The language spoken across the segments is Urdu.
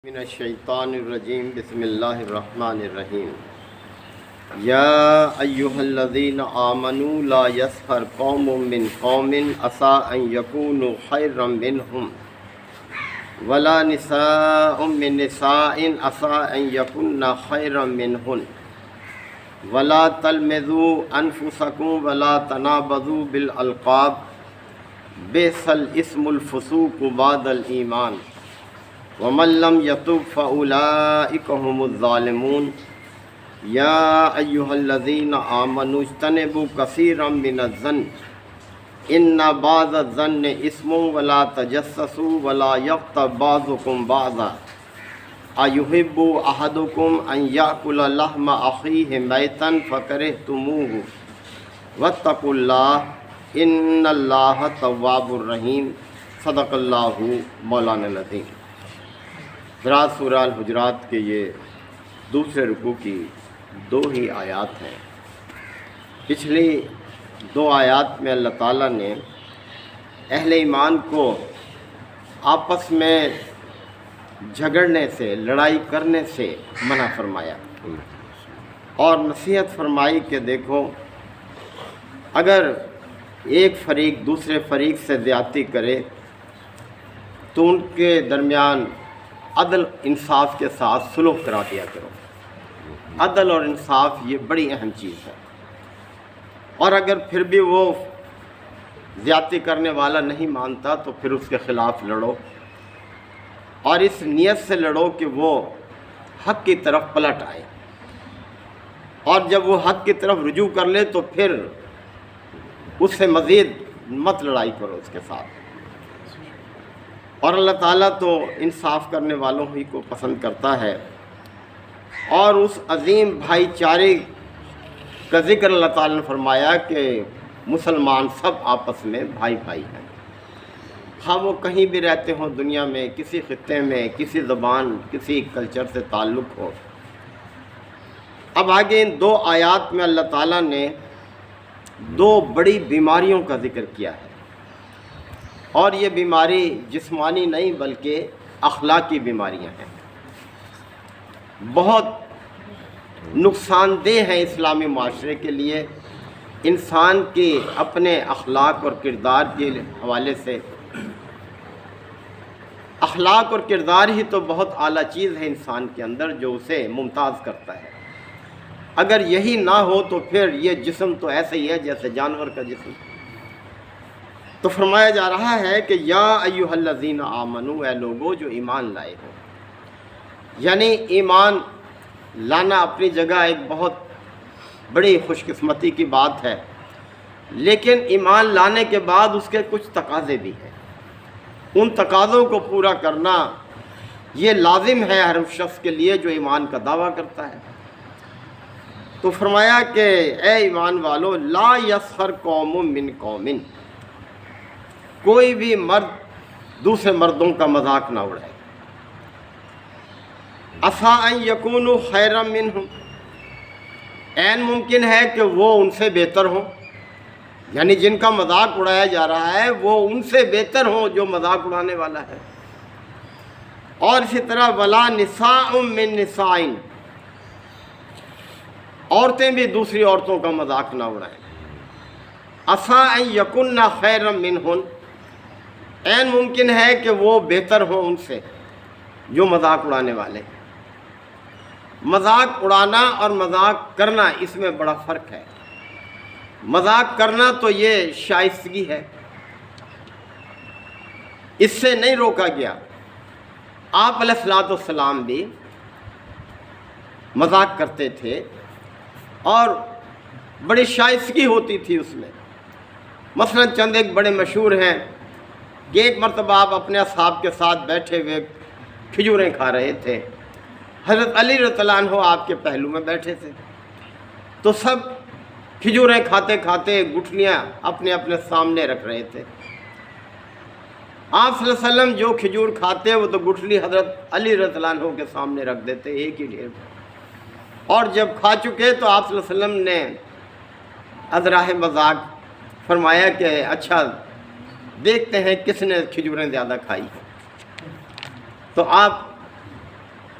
من الشیطان الرجیم بسم اللہ الرحمن الرحیم یا ایہا الذین آمنوا لا یسخر قوم من قوم عسى ان یکونوا خیرا منہم ولا نساء من نساء عسى ان یکن خیرا منہن ولا تلمزوا انفسکم ولا تنابزوا بالالقاب بئس الاسم الفسوق بعد الایمان ومن لم يتب فأولئك هم الظالمون يا أيها الذين آمنوا اجتنبوا كثيرا من الظن إن بعض الظن إثم ولا تجسسوا ولا يغتب بعضكم بعضا أيحب أحدكم أن يأكل لحم أخيه ميتا فكرهتموه واتقوا الله إن الله تواب رحيم صدق الله مولانا العظیم۔ حضرات سورہ الحجرات کے یہ دوسرے رکوع کی دو ہی آیات ہیں۔ پچھلی دو آیات میں اللہ تعالیٰ نے اہل ایمان کو آپس میں جھگڑنے سے، لڑائی کرنے سے منع فرمایا اور نصیحت فرمائی کہ دیکھو اگر ایک فریق دوسرے فریق سے زیادتی کرے تو ان کے درمیان عدل انصاف کے ساتھ سلوک کرا دیا کرو۔ عدل اور انصاف یہ بڑی اہم چیز ہے، اور اگر پھر بھی وہ زیادتی کرنے والا نہیں مانتا تو پھر اس کے خلاف لڑو، اور اس نیت سے لڑو کہ وہ حق کی طرف پلٹ آئے، اور جب وہ حق کی طرف رجوع کر لے تو پھر اس سے مزید مت لڑائی کرو اس کے ساتھ۔ اور اللہ تعالیٰ تو انصاف کرنے والوں ہی کو پسند کرتا ہے، اور اس عظیم بھائی چارے کا ذکر اللہ تعالیٰ نے فرمایا کہ مسلمان سب آپس میں بھائی بھائی ہیں، ہاں وہ کہیں بھی رہتے ہوں دنیا میں، کسی خطے میں، کسی زبان، کسی کلچر سے تعلق ہو۔ اب آگے ان دو آیات میں اللہ تعالیٰ نے دو بڑی بیماریوں کا ذکر کیا ہے، اور یہ بیماری جسمانی نہیں بلکہ اخلاقی بیماریاں ہیں، بہت نقصان دہ ہیں اسلامی معاشرے کے لیے۔ انسان کے اپنے اخلاق اور کردار کے حوالے سے، اخلاق اور کردار ہی تو بہت اعلیٰ چیز ہے انسان کے اندر جو اسے ممتاز کرتا ہے۔ اگر یہی نہ ہو تو پھر یہ جسم تو ایسے ہی ہے جیسے جانور کا جسم۔ تو فرمایا جا رہا ہے کہ یا ایھا الذین آمنو، اے لوگو جو ایمان لائے ہو، یعنی ایمان لانا اپنی جگہ ایک بہت بڑی خوش قسمتی کی بات ہے، لیکن ایمان لانے کے بعد اس کے کچھ تقاضے بھی ہیں، ان تقاضوں کو پورا کرنا یہ لازم ہے ہر شخص کے لیے جو ایمان کا دعویٰ کرتا ہے۔ تو فرمایا کہ اے ایمان والو، لا یسخر قوم من قوم، کوئی بھی مرد دوسرے مردوں کا مذاق نہ اڑائے۔ عسیٰ ان یکونوا خیرا منہم، عین ممکن ہے کہ وہ ان سے بہتر ہوں، یعنی جن کا مذاق اڑایا جا رہا ہے وہ ان سے بہتر ہوں جو مذاق اڑانے والا ہے۔ اور اسی طرح ولا نساء من نساء، عورتیں بھی دوسری عورتوں کا مذاق نہ اڑائیں۔ عسیٰ ان یکن خیرا منہن، عین ممکن ہے کہ وہ بہتر ہوں ان سے جو مذاق اڑانے والے۔ مذاق اڑانا اور مذاق کرنا اس میں بڑا فرق ہے۔ مذاق کرنا تو یہ شائستگی ہے، اس سے نہیں روکا گیا۔ آپ علیہ الصلوۃ والسلام بھی مذاق کرتے تھے اور بڑی شائستگی ہوتی تھی اس میں۔ مثلا چند ایک بڑے مشہور ہیں کہ ایک مرتبہ آپ اپنے اصحاب کے ساتھ بیٹھے ہوئے کھجوریں کھا رہے تھے، حضرت علی رضی اللہ عنہ آپ کے پہلو میں بیٹھے تھے، تو سب کھجوریں کھاتے کھاتے گٹھلیاں اپنے اپنے سامنے رکھ رہے تھے۔ آپ صلی اللہ علیہ وسلم جو کھجور کھاتے وہ تو گٹھلی حضرت علی رضی اللہ عنہ کے سامنے رکھ دیتے ایک ہی ڈھیر، اور جب کھا چکے تو آپ صلی اللہ علیہ وسلم نے ازراہ مذاق فرمایا کہ اچھا دیکھتے ہیں کس نے کھجوریں زیادہ کھائی۔ تو آپ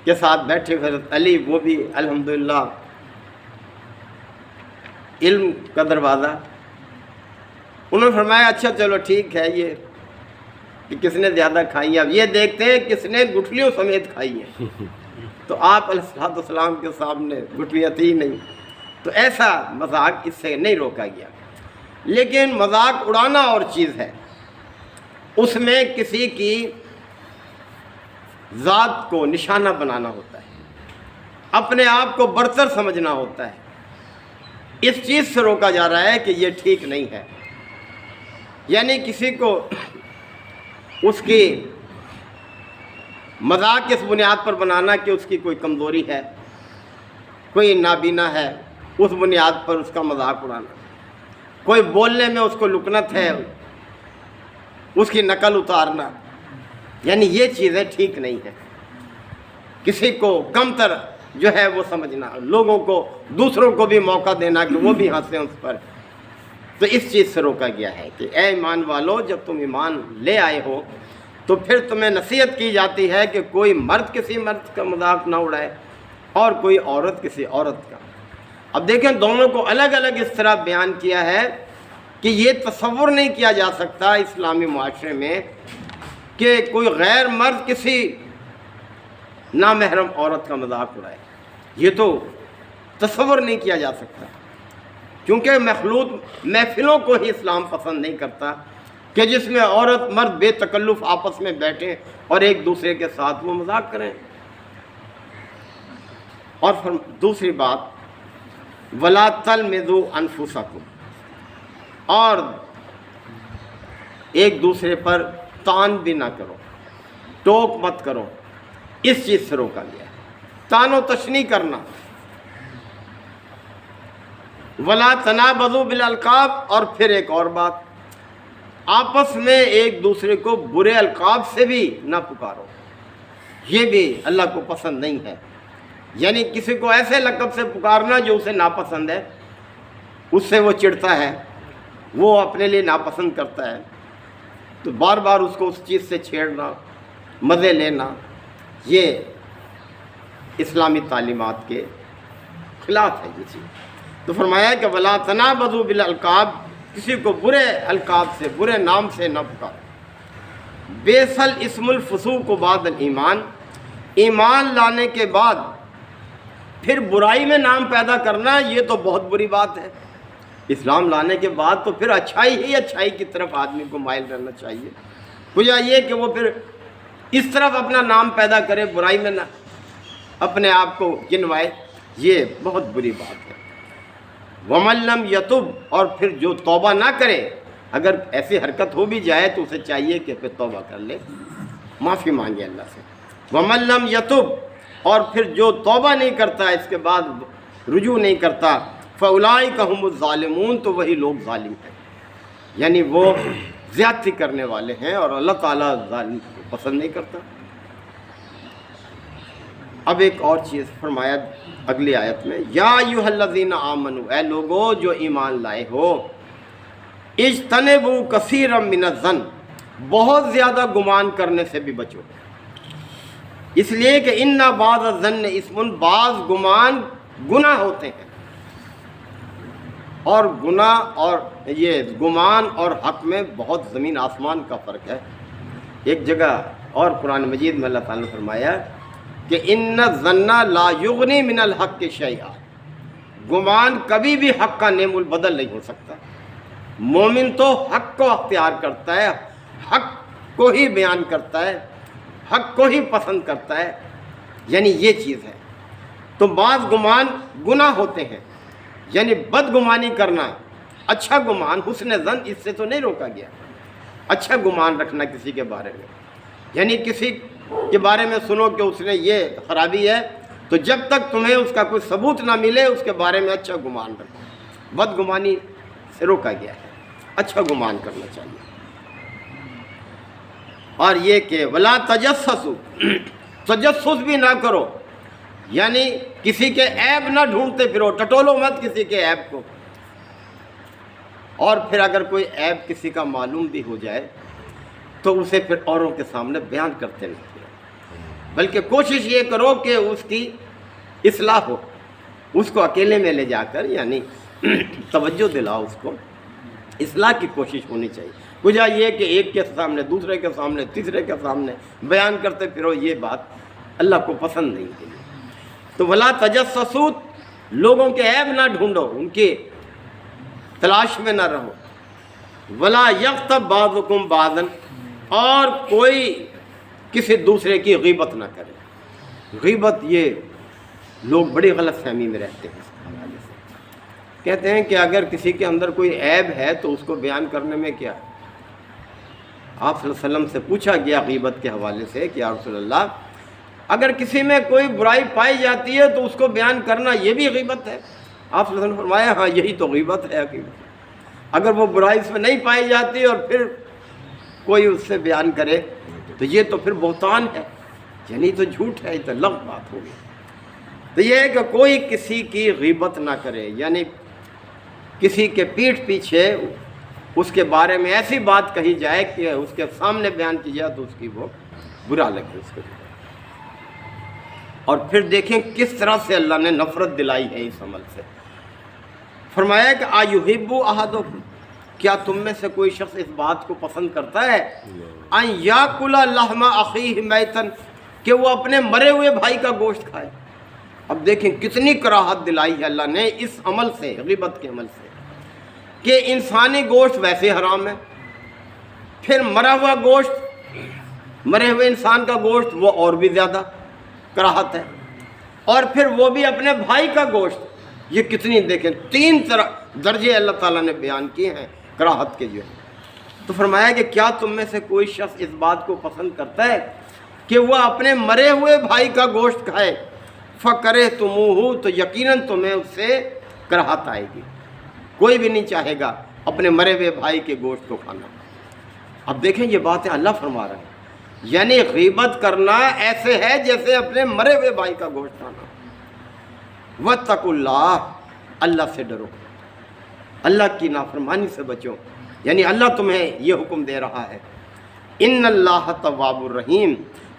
کے ساتھ بیٹھے حضرت علی، وہ بھی الحمدللہ علم کا دروازہ. انہوں نے فرمایا اچھا چلو ٹھیک ہے، یہ کہ کس نے زیادہ کھائی ہیں، اب یہ دیکھتے ہیں کس نے گٹھلیوں سمیت کھائی ہیں. تو آپ علیہ السلام کے سامنے گٹھلیاں تھی نہیں، تو ایسا مذاق اس سے نہیں روکا گیا. لیکن مذاق اڑانا اور چیز ہے، اس میں کسی کی ذات کو نشانہ بنانا ہوتا ہے، اپنے آپ کو برتر سمجھنا ہوتا ہے. اس چیز سے روکا جا رہا ہے کہ یہ ٹھیک نہیں ہے. یعنی کسی کو اس کی مذاق اس بنیاد پر بنانا کہ اس کی کوئی کمزوری ہے، کوئی نابینا ہے، اس بنیاد پر اس کا مذاق اڑانا، کوئی بولنے میں اس کو لکنت ہے، اس کی نقل اتارنا، یعنی یہ چیزیں ٹھیک نہیں ہیں. کسی کو کمتر جو ہے وہ سمجھنا، لوگوں کو، دوسروں کو بھی موقع دینا کہ وہ بھی ہنسیں اس پر، تو اس چیز سے روکا گیا ہے کہ اے ایمان والو، جب تم ایمان لے آئے ہو تو پھر تمہیں نصیحت کی جاتی ہے کہ کوئی مرد کسی مرد کا مذاق نہ اڑائے اور کوئی عورت کسی عورت کا. اب دیکھیں دونوں کو الگ الگ اس طرح بیان کیا ہے کہ یہ تصور نہیں کیا جا سکتا اسلامی معاشرے میں کہ کوئی غیر مرد کسی نامحرم عورت کا مذاق اڑائے. یہ تو تصور نہیں کیا جا سکتا، کیونکہ مخلوط محفلوں کو ہی اسلام پسند نہیں کرتا کہ جس میں عورت مرد بے تکلف آپس میں بیٹھیں اور ایک دوسرے کے ساتھ وہ مذاق کریں. اور دوسری بات، وَلَا تَلْمِزُوا أَنفُسَكُمْ، اور ایک دوسرے پر تان بھی نہ کرو، ٹوک مت کرو. اس چیز سے روکا گیا ہے، تان و تشنیع کرنا. وَلَا تَنَابَزُوا بِالْأَلْقَابِ، اور پھر ایک اور بات، آپس میں ایک دوسرے کو برے القاب سے بھی نہ پکارو. یہ بھی اللہ کو پسند نہیں ہے. یعنی کسی کو ایسے لقب سے پکارنا جو اسے ناپسند ہے، اس سے وہ چڑھتا ہے، وہ اپنے لیے ناپسند کرتا ہے، تو بار بار اس کو اس چیز سے چھیڑنا، مزے لینا، یہ اسلامی تعلیمات کے خلاف ہے یہ چیز. تو فرمایا کہ وَلَا تَنَابَزُوا بِالْأَلْقَابِ، کسی کو برے القاب سے، برے نام سے نہ پکارو. بِئْسَ الْاسْمُ الْفُسُوقُ بَعْدَ الْایمان، ایمان لانے کے بعد پھر برائی میں نام پیدا کرنا، یہ تو بہت بری بات ہے. اسلام لانے کے بعد تو پھر اچھائی ہی اچھائی کی طرف آدمی کو مائل رہنا چاہیے، بجائے یہ کہ وہ پھر اس طرف اپنا نام پیدا کرے، برائی میں نہ اپنے آپ کو گنوائے. یہ بہت بری بات ہے. وَمَن لَّمْ يَتُبْ، اور پھر جو توبہ نہ کرے، اگر ایسی حرکت ہو بھی جائے تو اسے چاہیے کہ پھر توبہ کر لے، معافی مانگے اللہ سے. وَمَن لَّمْ يَتُبْ، اور پھر جو توبہ نہیں کرتا، اس کے بعد رجوع نہیں کرتا، فَأُولَٰئِكَ هُمُ الظَّالِمُونَ، تو وہی لوگ ظالم ہیں، یعنی وہ زیادتی کرنے والے ہیں، اور اللہ تعالیٰ ظالم کو پسند نہیں کرتا. اب ایک اور چیز فرمایا اگلی آیت میں، یا ایھا الذین آمنوا، اے لوگو جو ایمان لائے ہو، اجتنبوا کثیرا من الظن، بہت زیادہ گمان کرنے سے بھی بچو. اس لیے کہ ان بعض الظن اسم، بعض گمان گناہ ہوتے ہیں. اور گناہ اور یہ گمان اور حق میں بہت زمین آسمان کا فرق ہے. ایک جگہ اور قرآن مجید میں اللہ تعالیٰ نے فرمایا کہ ان الظن لا یغنی من الحق شیئا، گمان کبھی بھی حق کا نعم البدل نہیں ہو سکتا. مومن تو حق کو اختیار کرتا ہے، حق کو ہی بیان کرتا ہے، حق کو ہی پسند کرتا ہے، یعنی یہ چیز ہے. تو بعض گمان گناہ ہوتے ہیں، یعنی بدگمانی کرنا. اچھا گمان، حسن ظن، اس سے تو نہیں روکا گیا. اچھا گمان رکھنا کسی کے بارے میں، یعنی کسی کے بارے میں سنو کہ اس نے یہ خرابی ہے، تو جب تک تمہیں اس کا کوئی ثبوت نہ ملے اس کے بارے میں اچھا گمان رکھو. بدگمانی سے روکا گیا ہے، اچھا گمان کرنا چاہیے. اور یہ کہ ولا تجسسوا، تجسس بھی نہ کرو، یعنی کسی کے عیب نہ ڈھونڈتے پھرو، ٹٹولو مت کسی کے عیب کو. اور پھر اگر کوئی عیب کسی کا معلوم بھی ہو جائے تو اسے پھر اوروں کے سامنے بیان کرتے نہیں پھرو. بلکہ کوشش یہ کرو کہ اس کی اصلاح ہو، اس کو اکیلے میں لے جا کر یعنی توجہ دلاؤ، اس کو اصلاح کی کوشش ہونی چاہیے۔ وجہ یہ کہ ایک کے سامنے، دوسرے کے سامنے، تیسرے کے سامنے بیان کرتے پھرو، یہ بات اللہ کو پسند نہیں ہے۔ تو ولا تجسسوا، لوگوں کے عیب نہ ڈھونڈو، ان کی تلاش میں نہ رہو۔ ولا یغتب بعضکم بعضا، اور کوئی کسی دوسرے کی غیبت نہ کرے۔ غیبت، یہ لوگ بڑی غلط فہمی میں رہتے ہیں اس حوالے سے، کہتے ہیں کہ اگر کسی کے اندر کوئی عیب ہے تو اس کو بیان کرنے میں کیا۔ آپ صلی اللہ علیہ وسلم سے پوچھا گیا غیبت کے حوالے سے کہ یا رسول اللہ، اگر کسی میں کوئی برائی پائی جاتی ہے تو اس کو بیان کرنا یہ بھی غیبت ہے؟ آپ صلی اللہ علیہ وسلم نے فرمایا ہاں یہی تو غیبت ہے حقیقت۔ اگر وہ برائی اس میں نہیں پائی جاتی اور پھر کوئی اس سے بیان کرے تو یہ تو پھر بہتان ہے، یعنی تو جھوٹ ہے، یہ تو لغو بات ہوگی۔ تو یہ ہے کہ کوئی کسی کی غیبت نہ کرے، یعنی کسی کے پیٹھ پیچھے اس کے بارے میں ایسی بات کہی جائے کہ اس کے سامنے بیان کی جائے تو اس کی وہ برا لگے اس کو۔ اور پھر دیکھیں کس طرح سے اللہ نے نفرت دلائی ہے اس عمل سے۔ فرمایا کہ ایحب احدکم، کیا تم میں سے کوئی شخص اس بات کو پسند کرتا ہے ان یاکل لحم اخیہ میتا، کہ وہ اپنے مرے ہوئے بھائی کا گوشت کھائے۔ اب دیکھیں کتنی کراہت دلائی ہے اللہ نے اس عمل سے، غیبت کے عمل سے، کہ انسانی گوشت ویسے حرام ہے، پھر مرا ہوا گوشت، مرے ہوئے انسان کا گوشت وہ اور بھی زیادہ کراہت ہے، اور پھر وہ بھی اپنے بھائی کا گوشت۔ یہ کتنی دیکھیں 3 درجے اللہ تعالیٰ نے بیان کیے ہیں کراہت کے جو ہے۔ تو فرمایا کہ کیا تم میں سے کوئی شخص اس بات کو پسند کرتا ہے کہ وہ اپنے مرے ہوئے بھائی کا گوشت کھائے؟ فَكَرِهْتُمُوهُ، تو یقیناً تمہیں اس سے کراہت آئے گی، کوئی بھی نہیں چاہے گا اپنے مرے ہوئے بھائی کے گوشت کو کھانا۔ اب دیکھیں یہ باتیں اللہ فرما رہے ہیں، یعنی غیبت کرنا ایسے ہے جیسے اپنے مرے ہوئے بھائی کا گوشت کھانا۔ وَاتَّقُوا اللَّهَ، اللہ سے ڈرو، اللہ کی نافرمانی سے بچو، یعنی اللہ تمہیں یہ حکم دے رہا ہے۔ ان اللہ تواب الرحیم،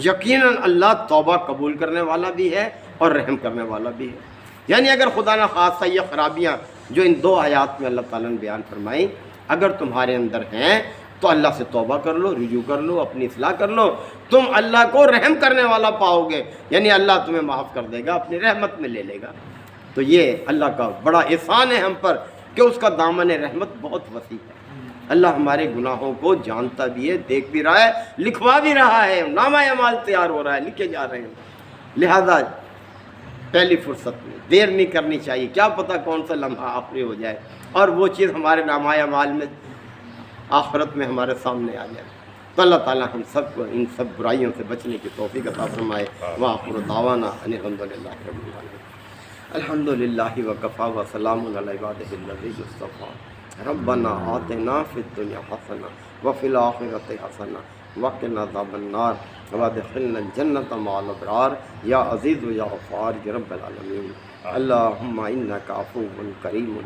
یقیناً اللہ توبہ قبول کرنے والا بھی ہے اور رحم کرنے والا بھی ہے۔ یعنی اگر خدا نہ خواستہ یہ خرابیاں جو ان 2 آیات میں اللہ تعالیٰ نے بیان فرمائی اگر تمہارے اندر ہیں تو اللہ سے توبہ کر لو، رجوع کر لو، اپنی اصلاح کر لو، تم اللہ کو رحم کرنے والا پاؤ گے، یعنی اللہ تمہیں معاف کر دے گا، اپنی رحمت میں لے لے گا۔ تو یہ اللہ کا بڑا احسان ہے ہم پر کہ اس کا دامن رحمت بہت وسیع ہے۔ اللہ ہمارے گناہوں کو جانتا بھی ہے، دیکھ بھی رہا ہے، لکھوا بھی رہا ہے، نامہ اعمال تیار ہو رہا ہے، لکھے جا رہے ہیں۔ لہذا پہلی فرصت میں دیر نہیں کرنی چاہیے، کیا پتہ کون سا لمحہ آخری ہو جائے اور وہ چیز ہمارے نامہ اعمال میں آخرت میں ہمارے سامنے آ جائے۔ تو اللہ تعالیٰ ہم سب کو ان سب برائیوں سے بچنے کی توفیق عطا فرمائے۔ وآخر دعوانا ان الحمد للہ رب العالمین۔ الحمد للہ وکفیٰ وسلام علی عبادہ الذین اصطفیٰ۔ ربنا آتنا فی الدنیا حسنہ وفی الآخرۃ حسنہ وقنا عذاب النار وادخلنا الجنۃ مع الابرار یا عزیز یا غفار یا رب العالمین۔ اللہم انک عفو کریم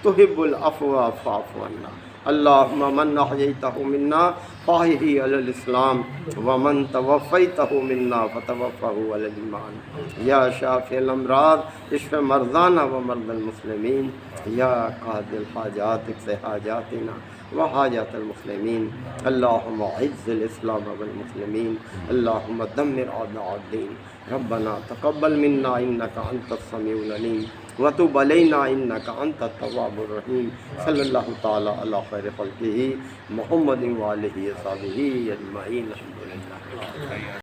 تحب العفو فاعف عنا۔ اللہم من احییتہ منا فاحیہ علی الاسلام ومن توفیتہ منا فتوفہ علی الایمان۔ یا شافی الامراض اشف مرضانا ومرضى المسلمین۔ یا قاضی الحاجات اقض حاجاتنا وحاجات المسلمین۔ اللہم اعز الاسلام والمسلمین۔ اللہم دمر اعداء الدین۔ ربنا تقبل منا انک انت السمیع العلیم وتب علینا انک انت التواب الرحیم۔ صلی اللہ تعالی علی خیر خلقہ محمد وآلہ وصحبہ اجمعین۔ الحمد للہ۔